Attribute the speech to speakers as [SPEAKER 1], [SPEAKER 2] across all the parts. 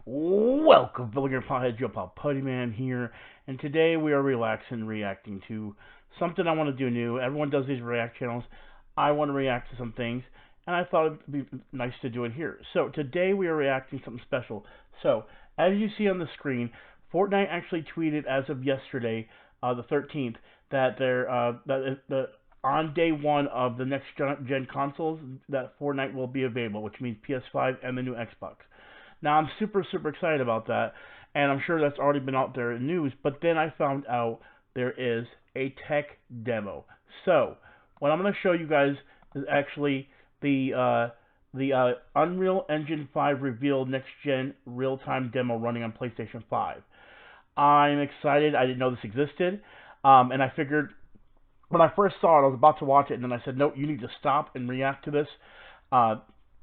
[SPEAKER 1] Welcome, Billiger Pothead Joe Pal Puttyman here, and today we are relaxing, reacting to something I want to do new. Everyone does these react channels. I want to react to some things, and I thought it'd be nice to do it here. So today we are reacting to something special. So as you see on the screen, Fortnite actually tweeted as of yesterday, the 13th, that on day one of the next gen consoles that Fortnite will be available, which means PS5 and the new Xbox. Now I'm super excited about that, and I'm sure that's already been out there in news. But then I found out there is a tech demo. So what I'm going to show you guys is actually the Unreal Engine 5 revealed next gen real time demo running on PlayStation 5. I'm excited. I didn't know this existed, and I figured when I first saw it, I was about to watch it, and then I said, no, you need to stop and react to this. Uh,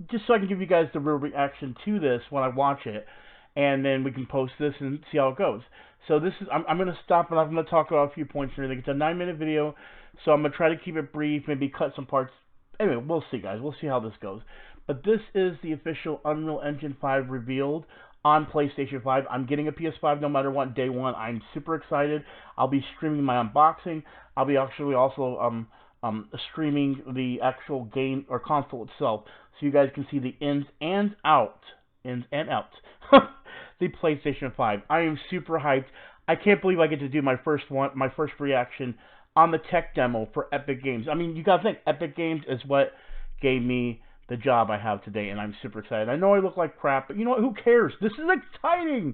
[SPEAKER 1] just so I can give you guys the real reaction to this when I watch it, and then we can post this and see how it goes. So this is I'm going to stop and I'm going to talk about a few points and everything. It's a 9-minute video, so I'm going to try to keep it brief, maybe cut some parts. Anyway, we'll see, guys. We'll see how this goes. But this is the official Unreal Engine 5 revealed on PlayStation 5. I'm getting a PS5 no matter what, day one. I'm super excited. I'll be streaming my unboxing. I'll be actually also streaming the actual game or console itself, so you guys can see the ins and outs, the PlayStation 5. I am super hyped. I can't believe I get to do my first reaction on the tech demo for Epic Games. I mean, you gotta think, Epic Games is what gave me the job I have today, and I'm super excited. I know I look like crap, but you know what? Who cares? This is exciting.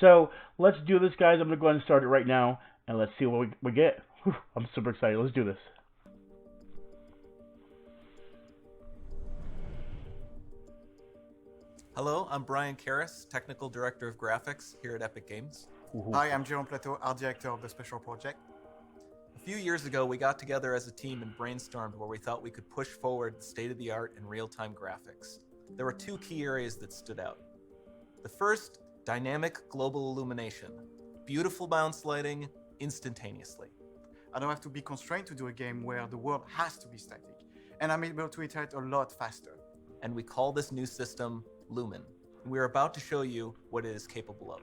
[SPEAKER 1] So let's do this, guys. I'm gonna go ahead and start it right now, and let's see what we get. Whew, I'm super excited. Let's do this.
[SPEAKER 2] Hello, I'm Brian Karras, Technical Director of Graphics here at Epic Games.
[SPEAKER 3] Hi, I'm Jérôme Plateau, Art Director of the Special Project.
[SPEAKER 2] A few years ago, we got together as a team and brainstormed where we thought we could push forward the state-of-the-art in real-time graphics. There were two key areas that stood out. The first, dynamic global illumination. Beautiful bounce lighting, instantaneously.
[SPEAKER 3] I don't have to be constrained to do a game where the world has to be static, and I'm able to iterate a lot faster.
[SPEAKER 2] And we call this new system Lumen. We're about to show you what it is capable of.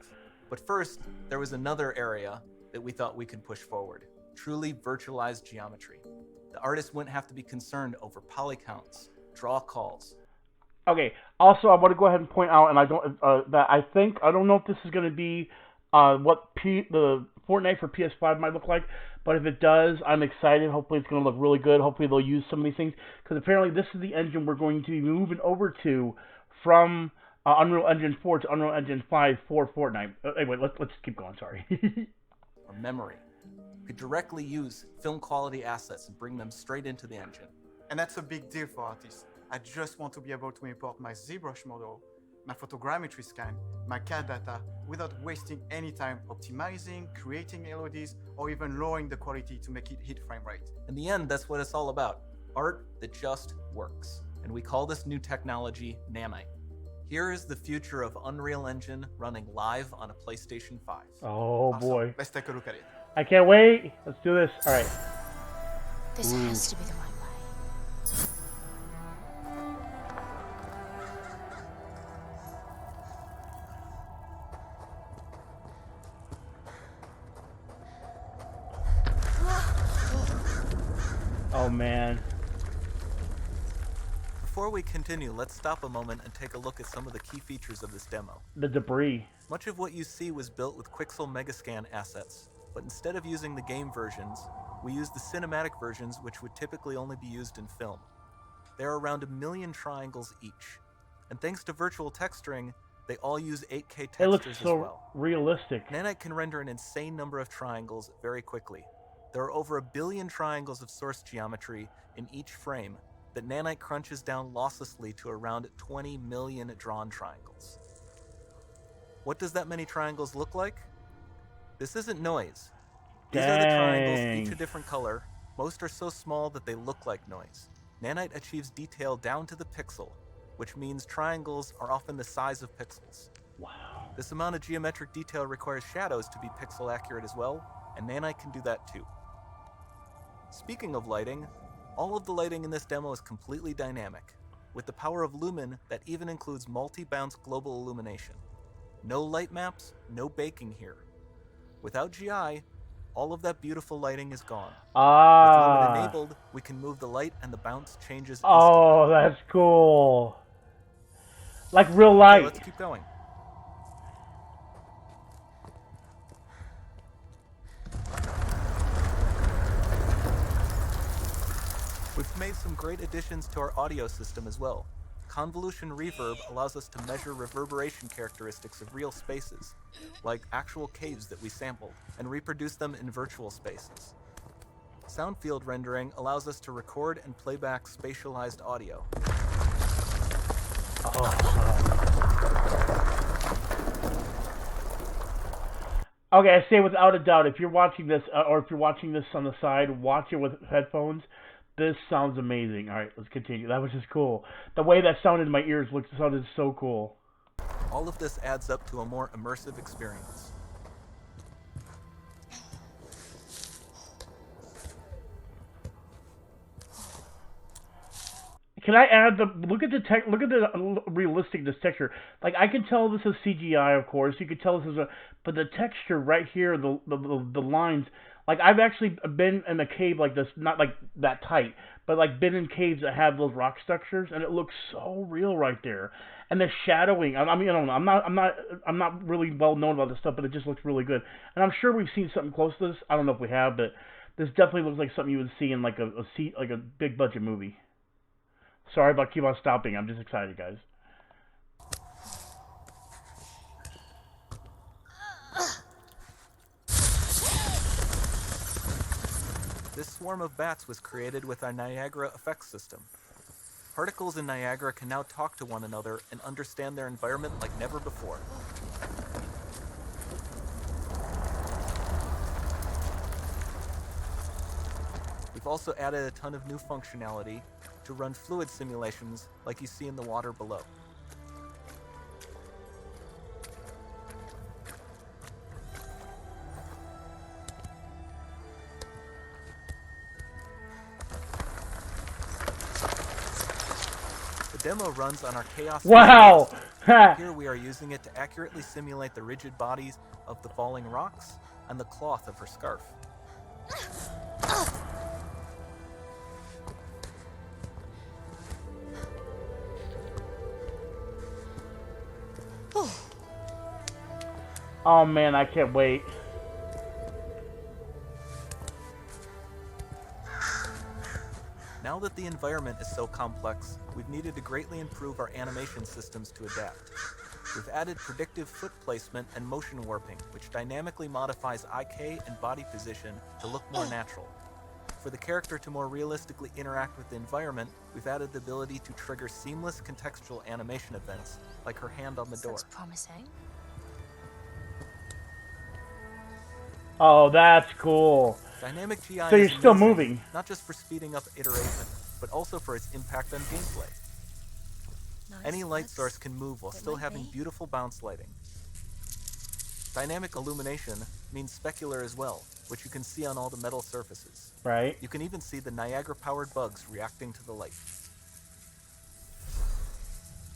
[SPEAKER 2] But first, there was another area that we thought we could push forward. Truly virtualized geometry. The artist wouldn't have to be concerned over poly counts, draw calls.
[SPEAKER 1] Okay. Also, I want to go ahead and point out, and I don't know if this is going to be the Fortnite for PS5 might look like, but if it does, I'm excited. Hopefully, it's going to look really good. Hopefully, they'll use some of these things, because apparently, this is the engine we're going to be moving over to from Unreal Engine 4 to Unreal Engine 5 for Fortnite. Anyway, let's keep going. Sorry.
[SPEAKER 2] Or memory. We could directly use film quality assets and bring them straight into the engine.
[SPEAKER 3] And that's a big deal for artists. I just want to be able to import my ZBrush model, my photogrammetry scan, my CAD data, without wasting any time optimizing, creating LODs, or even lowering the quality to make it hit frame rate.
[SPEAKER 2] In the end, that's what it's all about. Art that just works. And we call this new technology Nanite. Here is the future of Unreal Engine running live on a PlayStation 5.
[SPEAKER 1] Oh
[SPEAKER 3] Awesome.
[SPEAKER 1] boy.
[SPEAKER 3] Let's take a look at it.
[SPEAKER 1] I can't wait. Let's do this. All right.
[SPEAKER 4] This has to be the right way.
[SPEAKER 1] Oh man.
[SPEAKER 2] Before we continue, let's stop a moment and take a look at some of the key features of this demo.
[SPEAKER 1] The debris.
[SPEAKER 2] Much of what you see was built with Quixel Megascan assets, but instead of using the game versions, we used the cinematic versions, which would typically only be used in film. There are around 1 million triangles each, and thanks to virtual texturing, they all use 8K textures
[SPEAKER 1] It looks
[SPEAKER 2] as
[SPEAKER 1] so
[SPEAKER 2] well.
[SPEAKER 1] realistic.
[SPEAKER 2] Nanite can render an insane number of triangles very quickly. There are over 1 billion triangles of source geometry in each frame that Nanite crunches down losslessly to around 20 million drawn triangles. What does that many triangles look like? This isn't noise. These are the triangles, each a different color. Most are so small that they look like noise. Nanite achieves detail down to the pixel, which means triangles are often the size of pixels.
[SPEAKER 1] Wow.
[SPEAKER 2] This amount of geometric detail requires shadows to be pixel accurate as well, and Nanite can do that too. Speaking of lighting, all of the lighting in this demo is completely dynamic, with the power of Lumen that even includes multi-bounce global illumination. No light maps, no baking here. Without GI, all of that beautiful lighting is gone. With Lumen enabled, we can move the light and the bounce changes instantly.
[SPEAKER 1] Oh, that's cool. Like real light.
[SPEAKER 2] Okay, let's keep going. We've made some great additions to our audio system as well. Convolution reverb allows us to measure reverberation characteristics of real spaces, like actual caves that we sampled, and reproduce them in virtual spaces. Sound field rendering allows us to record and play back spatialized audio.
[SPEAKER 1] Okay, I say without a doubt, if you're watching this, or if you're watching this on the side, watch it with headphones. This sounds amazing. All right, let's continue. That was just cool. The way that sounded in my ears sounded so cool.
[SPEAKER 2] All of this adds up to a more immersive experience.
[SPEAKER 1] Can I add look at the realistic this texture. Like I can tell this is CGI, of course. You could tell this is but the texture right here, the lines. Like I've actually been in a cave like this, not like that tight, but like been in caves that have those rock structures, and it looks so real right there. And the shadowing. I mean, I don't know. I'm not really well known about this stuff, but it just looks really good. And I'm sure we've seen something close to this. I don't know if we have, but this definitely looks like something you would see in like a big budget movie. Sorry about keep on stopping. I'm just excited, guys.
[SPEAKER 2] This swarm of bats was created with our Niagara effects system. Particles in Niagara can now talk to one another and understand their environment like never before. We've also added a ton of new functionality to run fluid simulations like you see in the water below. The demo runs on our Chaos.
[SPEAKER 1] Wow!
[SPEAKER 2] Here we are using it to accurately simulate the rigid bodies of the falling rocks and the cloth of her scarf.
[SPEAKER 1] Oh man, I can't wait.
[SPEAKER 2] Now that the environment is so complex, we've needed to greatly improve our animation systems to adapt. We've added predictive foot placement and motion warping, which dynamically modifies IK and body position to look more natural. For the character to more realistically interact with the environment, we've added the ability to trigger seamless contextual animation events, like her hand on the door.
[SPEAKER 4] That's promising.
[SPEAKER 1] Oh, that's cool.
[SPEAKER 2] Dynamic GI
[SPEAKER 1] So you're
[SPEAKER 2] is
[SPEAKER 1] still
[SPEAKER 2] amazing,
[SPEAKER 1] moving.
[SPEAKER 2] not just for speeding up iteration, but also for its impact on gameplay.
[SPEAKER 4] Nice.
[SPEAKER 2] Any light
[SPEAKER 4] That's
[SPEAKER 2] source can move while
[SPEAKER 4] it
[SPEAKER 2] still
[SPEAKER 4] might
[SPEAKER 2] having
[SPEAKER 4] be.
[SPEAKER 2] beautiful bounce lighting. Dynamic illumination means specular as well, which you can see on all the metal surfaces.
[SPEAKER 1] Right?
[SPEAKER 2] You can even see the Niagara-powered bugs reacting to the light.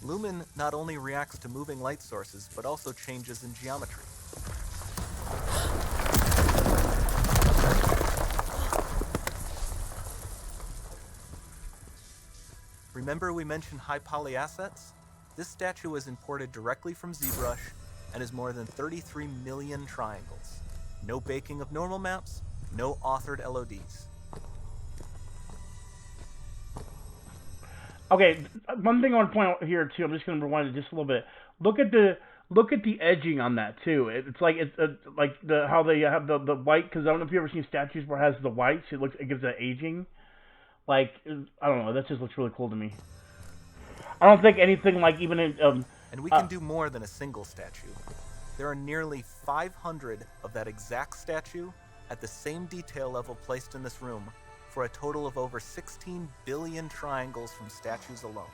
[SPEAKER 2] Lumen not only reacts to moving light sources, but also changes in geometry. Remember we mentioned high poly assets? This statue was imported directly from ZBrush and is more than 33 million triangles. No baking of normal maps, no authored LODs.
[SPEAKER 1] Okay, one thing I want to point out here too. I'm just going to rewind it just a little bit. Look at the edging on that too. It's like like how they have the white. Because I don't know if you've ever seen statues where it has the whites. It gives that aging. Like I don't know. That just looks really cool to me. I don't think anything like even in
[SPEAKER 2] And we can do more than a single statue. There are nearly 500 of that exact statue at the same detail level placed in this room, for a total of over 16 billion triangles from statues alone.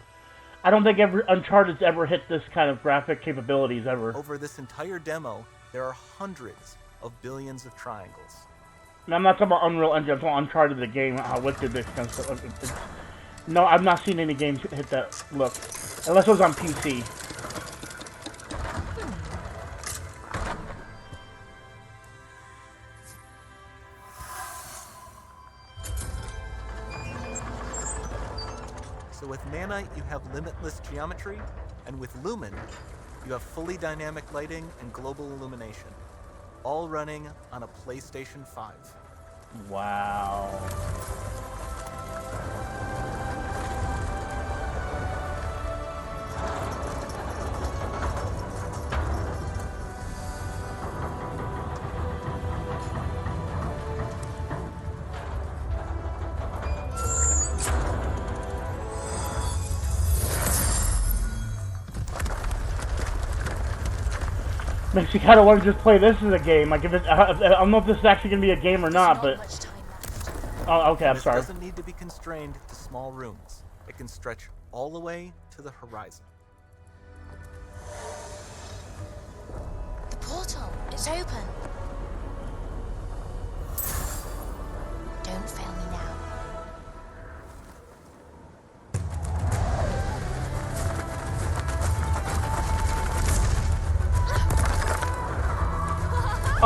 [SPEAKER 1] I don't think Uncharted's ever hit this kind of graphic capabilities ever.
[SPEAKER 2] Over this entire demo, there are hundreds of billions of triangles.
[SPEAKER 1] And I'm not talking about Unreal Engine. I'm talking about Uncharted the game. How wicked this kind of stuff. No, I've not seen any games hit that look, unless it was on PC.
[SPEAKER 2] So with Nanite, you have limitless geometry, and with Lumen, you have fully dynamic lighting and global illumination, all running on a PlayStation 5.
[SPEAKER 1] Wow. Makes you kind of want to just play this as a game. Like, if it, I don't know if this is actually going to be a game or not, but...
[SPEAKER 4] Much time left.
[SPEAKER 1] Oh, okay, I'm
[SPEAKER 2] This
[SPEAKER 1] sorry.
[SPEAKER 2] doesn't need to be constrained to small rooms. It can stretch all the way to the horizon.
[SPEAKER 4] The portal, it's open. Don't fail me now.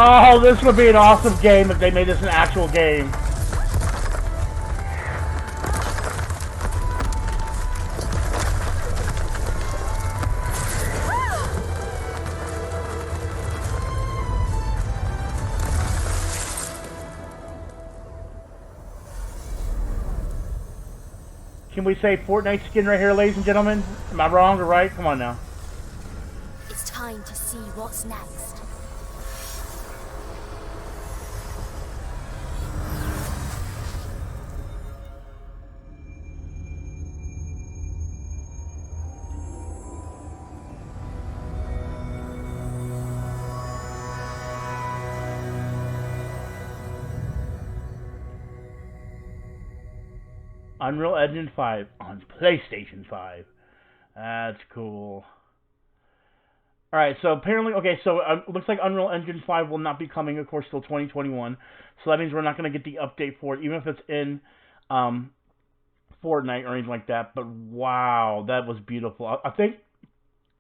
[SPEAKER 1] Oh, this would be an awesome game if they made this an actual game. Can we say Fortnite skin right here, ladies and gentlemen? Am I wrong or right? Come on now.
[SPEAKER 4] It's time to see what's next.
[SPEAKER 1] Unreal Engine 5 on PlayStation 5. That's cool. Alright, so apparently, okay, so looks like Unreal Engine 5 will not be coming, of course, till 2021. So that means we're not going to get the update for it, even if it's in Fortnite or anything like that. But wow, that was beautiful. I think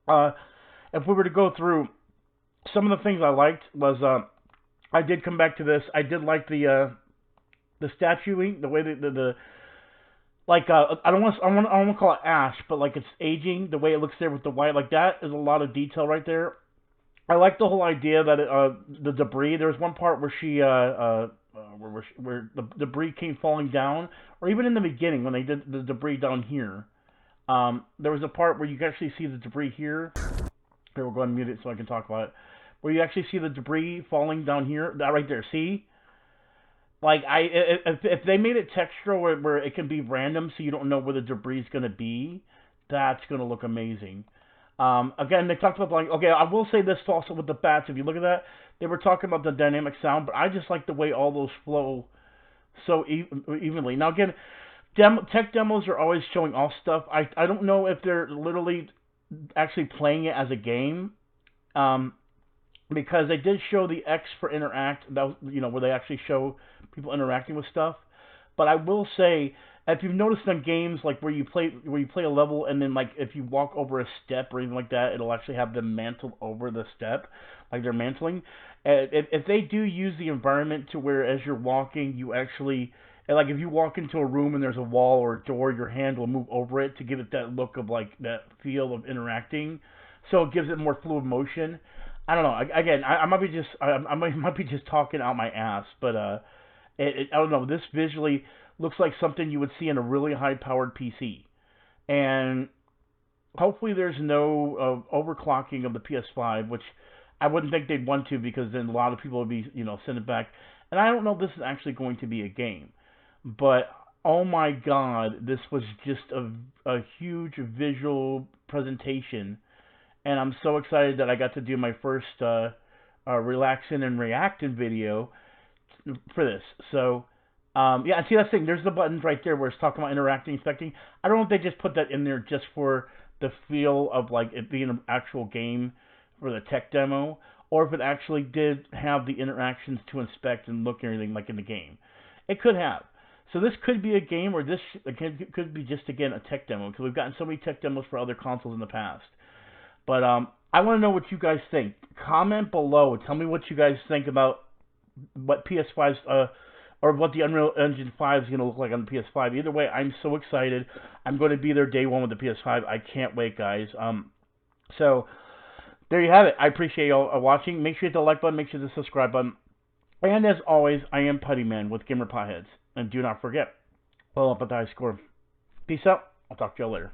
[SPEAKER 1] if we were to go through some of the things I liked was I did come back to this. I did like the statuing, the way the like I don't want to call it ash, but like it's aging, the way it looks there with the white, like that is a lot of detail right there. I like the whole idea that the debris. There was one part where where the debris came falling down, or even in the beginning when they did the debris down here. There was a part where you can actually see the debris here. Here, we'll go ahead and mute it so I can talk about it. Where you actually see the debris falling down here, that right there. See? Like, if they made it textural where it can be random so you don't know where the debris is going to be, that's going to look amazing. Again, they talked about, like, okay, I will say this also with the bats. If you look at that, they were talking about the dynamic sound, but I just like the way all those flow so evenly. Now, again, tech demos are always showing off stuff. I don't know if they're literally actually playing it as a game. Because they did show the X for interact, that was, where they actually show people interacting with stuff. But I will say, if you've noticed in games like where you play a level and then like if you walk over a step or anything like that, it'll actually have them mantle over the step, like they're mantling. If they do use the environment to where as you're walking, you actually, like if you walk into a room and there's a wall or a door, your hand will move over it to give it that look of like that feel of interacting. So it gives it more fluid motion. I don't know. Again, I might be just talking out my ass, but I don't know. This visually looks like something you would see in a really high-powered PC, and hopefully there's no overclocking of the PS5, which I wouldn't think they'd want to because then a lot of people would be send it back. And I don't know if this is actually going to be a game, but oh my God, this was just a huge visual presentation. And I'm so excited that I got to do my first Relaxin and Reactin video for this. So, yeah, and see that thing, there's the buttons right there where it's talking about interacting, inspecting. I don't know if they just put that in there just for the feel of like it being an actual game for the tech demo, or if it actually did have the interactions to inspect and look and everything like in the game. It could have. So this could be a game, or this could be just, again, a tech demo, because we've gotten so many tech demos for other consoles in the past. But I want to know what you guys think. Comment below. Tell me what you guys think about what PS5's or what the Unreal Engine 5 is going to look like on the PS5. Either way, I'm so excited. I'm going to be there day one with the PS5. I can't wait, guys. So there you have it. I appreciate y'all watching. Make sure you hit the like button. Make sure you hit the subscribe button. And as always, I am Puttyman with Gamer Potheads. And do not forget, follow up with the high score. Peace out. I'll talk to y'all later.